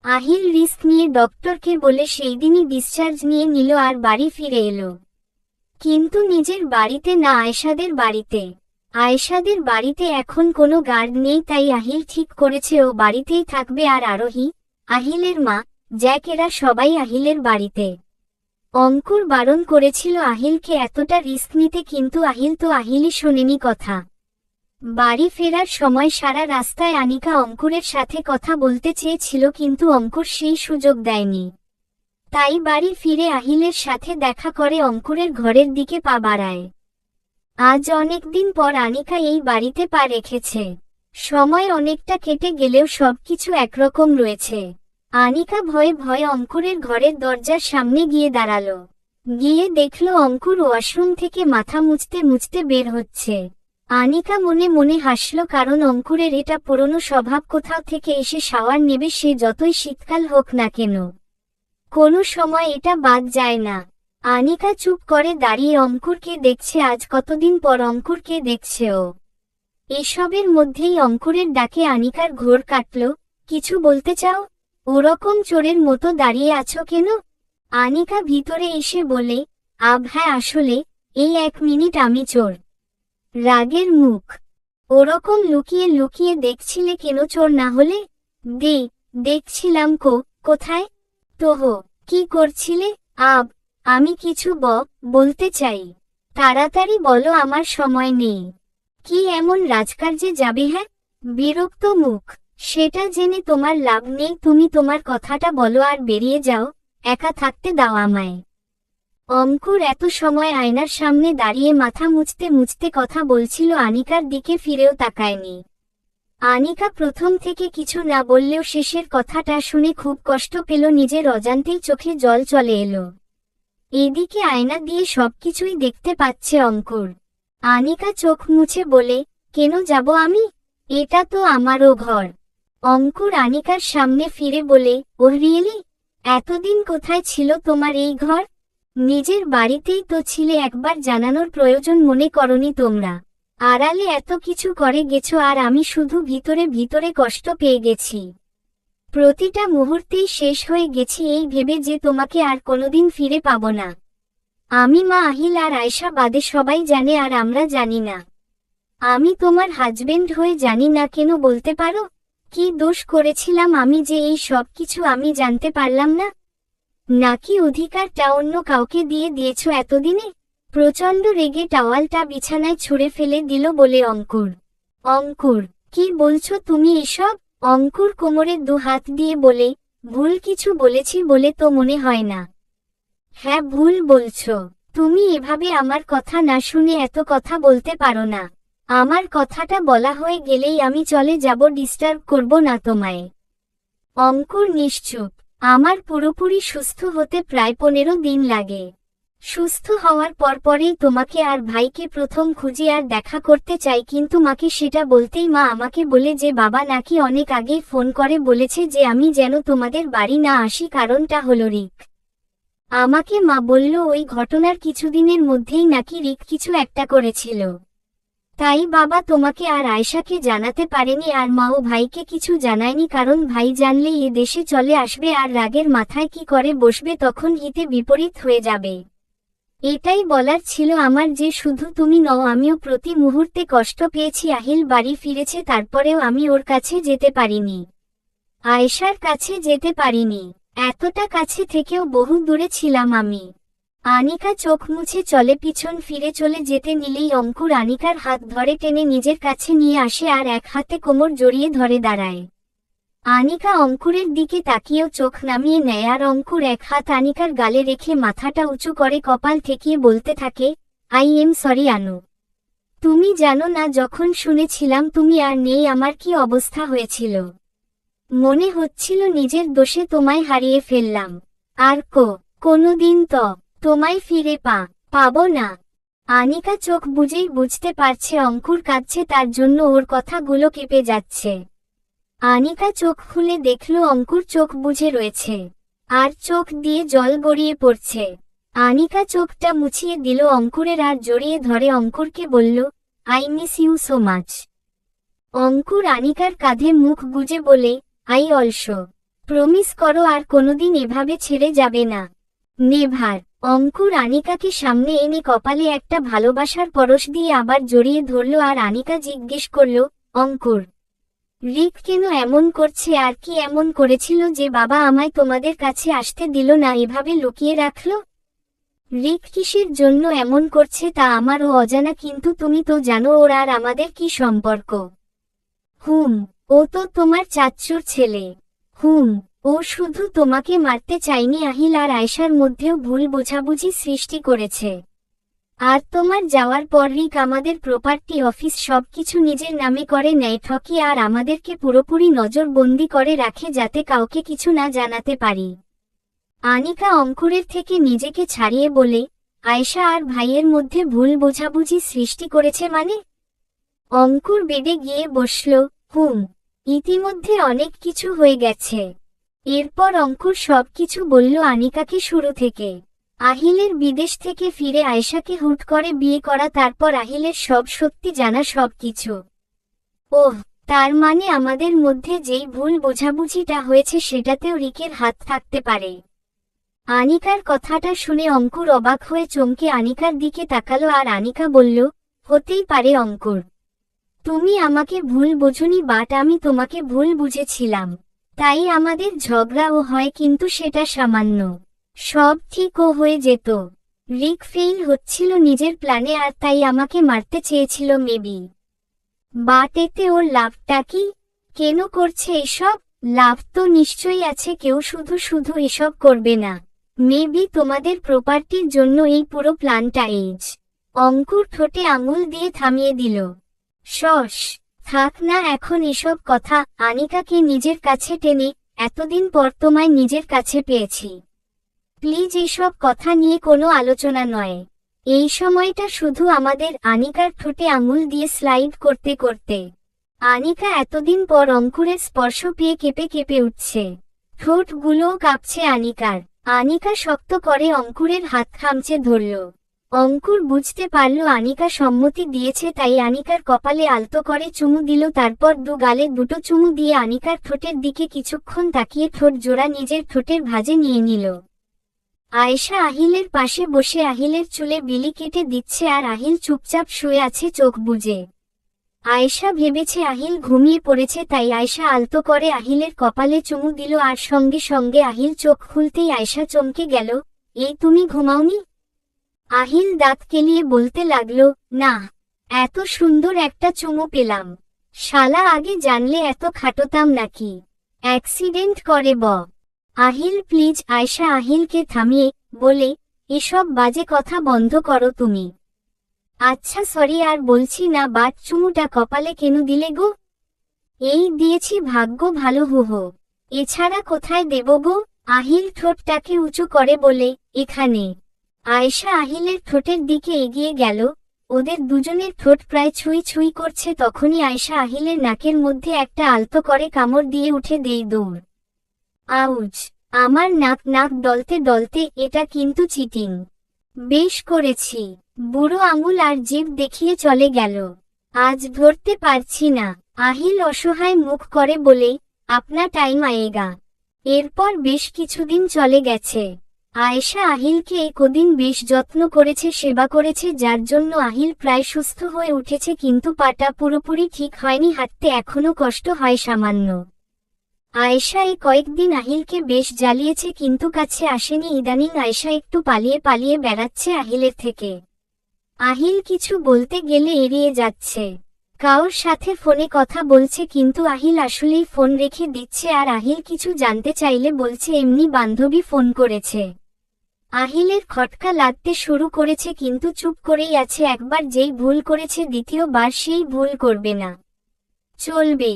Ahil risk নিয়ে ডক্টরকে বলে সেই দিনই ডিসচার্জ নিয়ে নিল আর বাড়ি ফিরে এলো। কিন্তু নিজের বাড়িতে না, আয়েশাদের বাড়িতে। আয়েশাদের বাড়িতে এখন কোনো গার্ড নেই, তাই আহিল ঠিক করেছে ও বাড়িতেই থাকবে। আর আরোহী, আহিলের মা, জ্যাক এরা সবাই আহিলের বাড়িতে। অঙ্কুর বারণ করেছিল আহিলকে এতটা রিস্ক নিতে, কিন্তু আহিল তো আহিলই শোনেনি কথা। বাড়ি ফেরার সময় সারা রাস্তায় আনিকা অঙ্কুরের সাথে কথা বলতে চেয়েছিল, কিন্তু অঙ্কুর সেই সুযোগ দেয়নি। তাই বাড়ি ফিরে আহিলের সাথে দেখা করে অঙ্কুরের ঘরের দিকে পা বাড়ায়। আজ অনেকদিন পর আনিকা এই বাড়িতে পা রেখেছে। সময় অনেকটা কেটে গেলেও সবকিছু একরকম রয়েছে। আনিকা ভয়ে ভয়ে অঙ্কুরের ঘরের দরজার সামনে গিয়ে দাঁড়ালো। গিয়ে দেখল অঙ্কুর ওয়াশরুম থেকে মাথা মুছতে মুছতে বের হচ্ছে। আনিকা মনে মনে হাসল, কারণ অঙ্কুরের এটা পুরনো স্বভাব, কোথাও থেকে এসে শাওয়ার নেবে, সে যতই শীতকাল হোক না কেন কোনো সময় এটা বাদ যায় না। আনিকা চুপ করে দাঁড়িয়ে অঙ্কুরকে দেখছে। আজ কতদিন পর অঙ্কুরকে দেখছে ও। এসবের মধ্যেই অঙ্কুরের ডাকে আনিকার ঘোর কাটল। কিছু বলতে চাও? ওরকম চোরের মতো দাঁড়িয়ে আছো কেন? আনিকা ভিতরে এসে বলে, হ্যাঁ আসলে, এই 1 মিনিট আমি চোর। রাগের মুখ। ওরকম লুকিয়ে লুকিয়ে দেখছিলে কেন? চোর না হলে? দেখছিলাম। কোথায়? তোহো, কি করছিলে? আমি কিছু বলতে চাই। তাড়াতাড়ি বলো, আমার সময় নেই। কি এমন রাজকার্যে যাবে? হ্যাঁ। বিরক্ত মুখ। সেটা জেনে তোমার লাভ নেই, তুমি তোমার কথাটা বলো আর বেরিয়ে যাও, একা থাকতে দাও আমায়। অঙ্কুর এত সময় আয়নার সামনে দাঁড়িয়ে মাথা মুছতে মুছতে কথা বলছিল, আনিকার দিকে ফিরেও তাকায়নি। আনিকা প্রথম থেকে কিছু না বললেও শেষের কথাটা শুনে খুব কষ্ট পেল, নিজের অজান্তেই চোখে জল চলে এলো। এদিকে আয়না দিয়ে সবকিছুই দেখতে পাচ্ছে অঙ্কুর। আনিকা চোখ মুছে বলে, কেন যাব আমি? এটা তো আমারও ঘর। অঙ্কুর আনিকার সামনে ফিরে বলে, ওহ রিয়েলি? এতদিন কোথায় ছিল তোমার এই ঘর? নিজের বাড়িতেই তো ছিলে, একবার জানানোর প্রয়োজন মনে করনি তোমরা? আড়ালে এত কিছু করে গেছো, আর আমি শুধু ভিতরে ভিতরে কষ্ট পেয়ে গেছি। প্রতিটা মুহূর্তেই শেষ হয়ে গেছি এই ভেবে যে তোমাকে আর কোনোদিন ফিরে পাবো না। আমি, মা, আহিল আর আয়েশা বাদে সবাই জানে, আর আমরা জানি না। আমি তোমার হাজবেন্ড হয়ে জানি না কেন? বলতে পারো, কি দোষ করেছিলাম আমি যে এই সব কিছু আমি জানতে পারলাম না? নাকি অধিকারটা অন্য কাউকে দিয়ে দিয়েছো এতদিনে? প্রচণ্ড রেগে টাওয়ালটা বিছানায় ছুঁড়ে ফেলে দিল বলে অঙ্কুর। অঙ্কুর, কি বলছো তুমি এসব? অঙ্কুর কোমরে 2 হাত দিয়ে বলে, ভুল কিছু বলেছি বলে তো মনে হয় না। হ্যাঁ, ভুল বলছো। তুমি এভাবে আমার কথা না শুনে এত কথা বলতে পারো না। আমার কথাটা বলা হয়ে গেলেই আমি চলে যাব, ডিস্টার্ব করব না তোমায়। অঙ্কুর নিশ্চুপ। আমার পুরোপুরি সুস্থ হতে প্রায় 15 দিন লাগে। সুস্থ হওয়ার পরপরেই তোমাকে আর ভাইকে প্রথম খুঁজি আর দেখা করতে চাই, কিন্তু মাকে সেটা বলতেই মা আমাকে বলে যে বাবা নাকি অনেক আগেই ফোন করে বলেছে যে আমি যেন তোমাদের বাড়ি না আসি, কারণটা হলো রিক। আমাকে মা বলল ওই ঘটনার কিছুদিনের মধ্যেই নাকি রিক কিছু একটা করেছিল। তাই বাবা তোমাকে আর আয়েশাকে জানাতে পারেনি, আর মাও ভাইকে কিছু জানায়নি, কারণ ভাই জানলে এ দেশে চলে আসবে আর রাগের মাথায় কি করে বসবে, তখন হিতে বিপরীত হয়ে যাবে। এটাই বলার ছিল আমার, যে শুধু তুমি নও, আমিও প্রতি মুহূর্তে কষ্ট পেয়েছি। আহিল বাড়ি ফিরেছে, তারপরেও আমি ওর কাছে যেতে পারিনি, আয়েশার কাছে যেতে পারিনি। এতটা কাছে থেকেও বহু দূরে ছিলাম আমি। আনিকা চোখ মুছে চলে, পিছন ফিরে চলে যেতে নিলেই অঙ্কুর আনিকার হাত ধরে টেনে নিজের কাছে নিয়ে আসে আর এক হাতে কোমর জড়িয়ে ধরে দাঁড়ায়। আনিকা অঙ্কুরের দিকে তাকিয়েও চোখ নামিয়ে নেয়, আর অঙ্কুর এক হাত আনিকার গালে রেখে মাথাটা উঁচু করে কপাল ঠেকিয়ে বলতে থাকে, আই এম সরি আনু। তুমি জানো না, যখন শুনেছিলাম তুমি আর নেই আমার কি অবস্থা হয়েছিল। মনে হচ্ছিল নিজের দোষে তোমায় হারিয়ে ফেললাম, আর কোনোদিন তো তোমায় ফিরে পাবো না। আনিকা চোখ বুজেই বুঝতে পারছে অঙ্কুর কাঁদছে, তার জন্য ওর কথাগুলো কেঁপে যাচ্ছে। আনিকা চোখ খুলে দেখল অঙ্কুর চোখ বুজে রয়েছে, আর চোখ দিয়ে জল গড়িয়ে পড়ছে। আনিকা চোখটা মুছিয়ে দিল অঙ্কুরের আর জড়িয়ে ধরে অঙ্কুরকে বলল, I miss you so much. Ankur আনিকার কাঁধে মুখ গুজে বলে, আই অলসো। প্রমিস করো আর কোনোদিন এভাবে ছেড়ে যাবে না। নেভার। অঙ্কুর আনিকাকে সামনে এনে কপালে একটা ভালোবাসার পরশ দিয়ে আবার জড়িয়ে ধরল আর আনিকা জিজ্ঞেস করল, অঙ্কুর, রিক কেন এমন করছে আর কি এমন করেছিল যে বাবা আমায় তোমাদের কাছে আসতে দিল না, এভাবে লুকিয়ে রাখল? রিক কিসের জন্য এমন করছে তা আমারও অজানা, কিন্তু তুমি তো জানো ওর আর আমাদের কি সম্পর্ক। ও তো তোমার চাচ্চুর ছেলে। ও শুধু তোমাকে মারতে চায়নি, আহিল আর আয়শার মধ্যেও ভুল বোঝাবুঝি সৃষ্টি করেছে। আর তোমার যাওয়ার পর রিক আমাদের প্রপার্টি অফিস সবকিছু নিজের নামে করে নেয়, ঠকি আর আমাদেরকে পুরোপুরি নজরবন্দি করে রাখে যাতে কাউকে কিছু না জানাতে পারি। আনিকা অঙ্কুরের থেকে নিজেকে ছাড়িয়ে বলে, আয়শা আর ভাইয়ের মধ্যে ভুল বোঝাবুঝি সৃষ্টি করেছে মানে? অঙ্কুর বেডে গিয়ে বসল। ইতিমধ্যে অনেক কিছু হয়ে গেছে। এরপর অঙ্কুর সবকিছু বলল আনিকাকে শুরু থেকে। আহিলের বিদেশ থেকে ফিরে আয়শাকে হুট করে বিয়ে করা, তারপর আহিলের সব সত্যি জানা, সবকিছু। ওহ, তার মানে আমাদের মধ্যে যেই ভুল বোঝাবুঝিটা হয়েছে সেটাতেও রিকের হাত থাকতে পারে। আনিকার কথাটা শুনে অঙ্কুর অবাক হয়ে চমকে আনিকার দিকে তাকালো আর আনিকা বলল, হতেই পারে অঙ্কুর, তুমি আমাকে ভুল বোঝনি, বাট আমি তোমাকে ভুল বুঝেছিলাম, তাই আমাদের ঝগড়াও হয়, কিন্তু সেটা সামান্য। সব ঠিকও হয়ে যেত। রিক ফেইল হচ্ছিল নিজের প্ল্যানে আর তাই আমাকে মারতে চেয়েছিল মেবি। বাট এতে ওর লাভটা কি? কেন করছে এসব? লাভ তো নিশ্চয়ই আছে, কেউ শুধু শুধু এসব করবে না। মেবি তোমাদের প্রপার্টির জন্য এই পুরো প্ল্যানটা। অঙ্কুর ঠোঁটে আঙুল দিয়ে থামিয়ে দিল। থাক না এখন এসব কথা। আনিকাকে নিজের কাছে টেনে, এতদিন পর তোমায় নিজের কাছে পেয়েছি, প্লিজ এইসব কথা নিয়ে কোনো আলোচনা নয়। এই সময়টা শুধু আমাদের। আনিকার ঠোঁটে আঙুল দিয়ে স্লাইড করতে করতে আনিকা এতদিন পর অঙ্কুরের স্পর্শ পেয়ে কেঁপে কেঁপে উঠছে। ঠোঁটগুলোও কাঁপছে আনিকার। আনিকা শক্ত করে অঙ্কুরের হাত খামচে ধরল। অঙ্কুর বুঝতে পারল আনিকা সম্মতি দিয়েছে, তাই আনিকার কপালে আলতো করে চুমু দিল, তারপর দু গালে দুটো চুমু দিয়ে আনিকার ঠোঁটের দিকে কিছুক্ষণ তাকিয়ে ঠোঁট জোড়া নিজের ঠোঁটের ভাঁজে নিয়ে নিল। আয়েশা আহিলের পাশে বসে আহিলের চুলে বিলি কেটে দিচ্ছে আর আহিল চুপচাপ শুয়ে আছে চোখ বুজে। আয়েশা ভেবেছে আহিল ঘুমিয়ে পড়েছে, তাই আয়েশা আলতো করে আহিলের কপালে চুমু দিল আর সঙ্গে সঙ্গে আহিল চোখ খুলতেই আয়েশা চমকে গেল, এই তুমি ঘুমাওনি? আহিল দাঁত কেলিয়ে বলতে লাগলো, না, এত সুন্দর একটা চুমু পেলাম, শালা আগে জানলে এত খাটোতাম নাকি, অ্যাক্সিডেন্ট করে আহিল প্লিজ। আয়েশা আহিলকে থামিয়ে বলে, এসব বাজে কথা বন্ধ করো তুমি। আচ্ছা সরি, আর বলছি না, বাট চুমুটা কপালে কেন দিলে গো? এই দিয়েছি, ভাগ্য ভালো হো। এছাড়া কোথায় দেব গো? আহিল ঠোঁটটাকে উঁচু করে বলে, এখানে। আয়েশা আহিলের ঠোঁটের দিকে এগিয়ে গেল। ওদের দুজনের ঠোঁট প্রায় ছুঁই ছুঁই করছে, তখনই আয়েশা আহিলের নাকের মধ্যে একটা আলতো করে কামড় দিয়ে উঠে দেই দৌড়। আউচ! আমার নাক ডলতে ডলতে, এটা কিন্তু চিটিং। বেশ করেছি। বুড়ো আঙুল আর জিভ দেখিয়ে চলে গেল। আজ ধরতে পারছি না। আহিল অসহায় মুখ করে বলে, আপনা টাইম আয়েগা। এরপর বেশ কিছুদিন চলে গেছে। আয়েশা আহিলকে এই কদিন বেশ যত্ন করেছে, সেবা করেছে, যার জন্য আহিল প্রায় সুস্থ হয়ে উঠেছে, কিন্তু পাটা পুরোপুরি ঠিক হয়নি, হাঁটতে এখনো কষ্ট হয় সামান্য। আয়েশা এই কয়েকদিন আহিলকে বেশ জ্বালিয়েছে, কিন্তু কাছে আসেনি। ইদানিং আয়েশা একটু পালিয়ে পালিয়ে বেড়াচ্ছে আহিলের থেকে। আহিল কিছু বলতে গেলে এড়িয়ে যাচ্ছে। কারোর সাথে ফোনে কথা বলছে, কিন্তু আহিল আসলেই ফোন রেখে দিচ্ছে, আর আহিল কিছু জানতে চাইলে বলছে এমনি বান্ধবী ফোন করেছে। আহিলের খটকা লাগতে শুরু করেছে, কিন্তু চুপ করেই আছে। একবার যেই ভুল করেছে দ্বিতীয়বার সেই ভুল করবে না। চলবে।